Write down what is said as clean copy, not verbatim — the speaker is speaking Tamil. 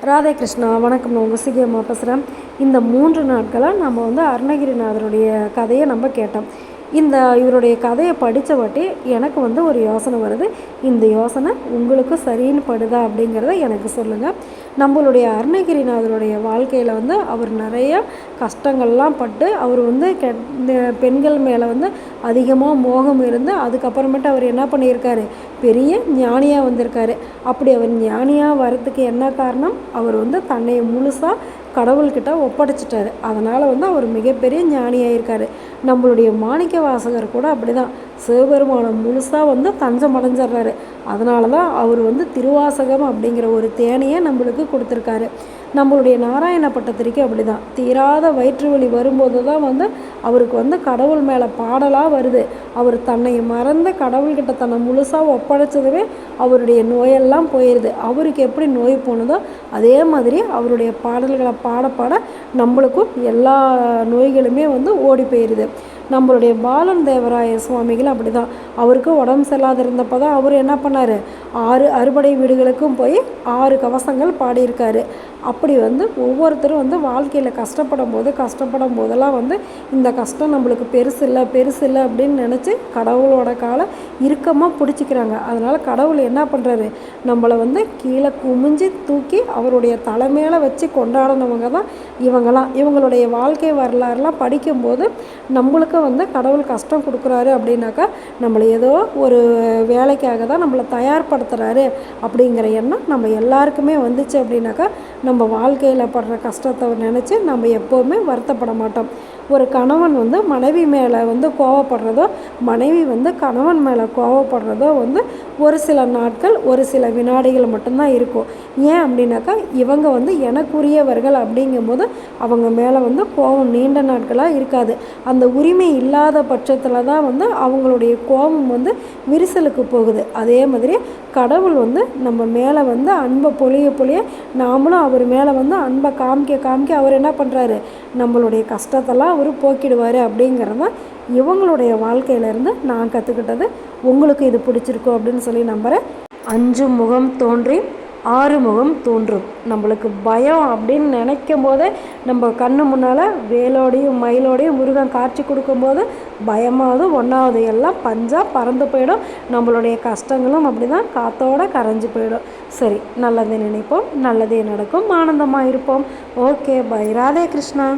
ராதே கிருஷ்ணா. வணக்கம். நான் உங்கள் சிகியம்மா பேசுகிறேன். இந்த 3 நாட்களாக நம்ம வந்து அருணகிரிநாதருடைய கதையை நம்ம கேட்டோம். இவருடைய கதையை படித்த வாட்டி எனக்கு வந்து ஒரு யோசனை வருது. இந்த யோசனை உங்களுக்கு சரின்னு படுதா அப்படிங்கிறத எனக்கு சொல்லுங்கள். நம்மளுடைய அருணகிரிநாதருடைய வாழ்க்கையில் வந்து அவர் நிறைய கஷ்டங்கள்லாம் பட்டு அவர் வந்து பெண்கள் மேலே வந்து அதிகமாக மோகம் இருந்து அதுக்கப்புறமேட்டு அவர் என்ன பண்ணியிருக்காரு, பெரிய ஞானியாக வந்திருக்காரு. அப்படி அவர் ஞானியாக வரத்துக்கு என்ன காரணம், அவர் வந்து தன்னை முழுசாக கடவுள்கிட்ட ஒப்படைச்சிட்டாரு. அதனால் வந்து அவர் மிகப்பெரிய ஞானியாயிருக்காரு. நம்மளுடைய மாணிக்க வாசகர் கூட அப்படி தான் சிவபெருமானை முழுசாக வந்து தஞ்சம் அடைஞ்சிட்றாரு. அதனால தான் அவர் வந்து திருவாசகம் அப்படிங்கிற ஒரு தேனையை நம்மளுக்கு கொடுத்துருக்காரு. நம்மளுடைய நாராயண பட்டத்திரிக்கு அப்படி தான் தீராத வயிற்று வலி வரும்போது தான் வந்து அவருக்கு வந்து கடவுள் மேலே பாடலாக வருது. அவர் தன்னை மறந்த கடவுள்கிட்ட தன்னை முழுசாக ஒப்படைச்சதுமே அவருடைய நோயெல்லாம் போயிடுது. அவருக்கு எப்படி நோய் போனதோ அதே மாதிரி அவருடைய பாடல்களை பாட பாட நம்மளுக்கும் எல்லா நோய்களுமே வந்து ஓடி போயிடுது. நம்மளுடைய பாலன் தேவராய சுவாமிகள் அப்படி தான், அவருக்கு உடம்பு சரியில்லாத இருந்தப்போ தான் அவர் என்ன பண்ணார், 6 அறுபடை வீடுகளுக்கும் போய் 6 கவசங்கள் பாடியிருக்காரு. அப்படி வந்து ஒவ்வொருத்தரும் வந்து வாழ்க்கையில் கஷ்டப்படும் போதெல்லாம் வந்து இந்த கஷ்டம் நம்மளுக்கு பெருசு இல்லை அப்படின்னு நினச்சி கடவுளோட காலை இறுக்கமாக பிடிச்சிக்கிறாங்க. அதனால் கடவுள் என்ன பண்ணுறாரு, நம்மளை வந்து கீழே குமிஞ்சு தூக்கி அவருடைய தலைமையில வச்சு கொண்டாடினவங்க தான் இவங்களாம். இவங்களுடைய வாழ்க்கை வரலாறுலாம் படிக்கும்போது நம்மளுக்கு வந்து கடவுள் கஷ்டம் கொடுக்குறாரு அப்படின்னாக்கா நம்மளை ஏதோ ஒரு வேலைக்காக தான் நம்மளை தயார்படுத்துகிறாரு அப்படிங்கிற எண்ணம் நம்ம எல்லாருக்குமே வந்துச்சு அப்படின்னாக்கா நம்ம வாழ்க்கையில் படுற கஷ்டத்தை நினச்சி நம்ம எப்போவுமே வருத்தப்பட மாட்டோம். ஒரு கணவன் வந்து மனைவி மேலே வந்து கோவப்படுறதோ, மனைவி வந்து கணவன் மேலே கோவப்படுறதோ வந்து ஒரு சில நாட்கள் ஒரு சில வினாடிகள் மட்டும்தான் இருக்கும். ஏன் அப்படின்னாக்கா இவங்க வந்து எனக்குரியவர்கள் அப்படிங்கும்போது அவங்க மேலே வந்து கோபம் நீண்ட நாட்களாக இருக்காது. அந்த உரிமை இல்லாத பட்சத்தில் தான் வந்து அவங்களுடைய கோபம் வந்து விரிசலுக்கு போகுது. அதே மாதிரி கடவுள் வந்து நம்ம மேலே வந்து அன்பை பொழிய நாமளும் அவர் மேலே வந்து அன்பை காமிக்க அவர் என்ன பண்ணுறாரு, நம்மளுடைய கஷ்டத்தெல்லாம் அவர் போக்கிடுவார். அப்படிங்கிறது தான் இவங்களுடைய வாழ்க்கையிலேருந்து நான் கற்றுக்கிட்டது. உங்களுக்கு இது பிடிச்சிருக்கும் அப்படின்னு சொல்லி நம்புகிறேன். 5 முகம் தோன்றி 6 முகம் தோன்றும். நம்மளுக்கு பயம் அப்படின்னு நினைக்கும் போதே நம்ம கண்ணு முன்னால் வேலோடையும் மயிலோடையும் முருகன் காட்சி கொடுக்கும்போது பயமாவது ஒன்றாவது எல்லாம் பஞ்சாக பறந்து போயிடும். நம்மளுடைய கஷ்டங்களும் அப்படி தான் காற்றோடு கரைஞ்சி போயிடும். சரி, நல்லதே நினைப்போம், நல்லதே நடக்கும், ஆனந்தமாக இருப்போம். Okay, bye. ராதே கிருஷ்ணா.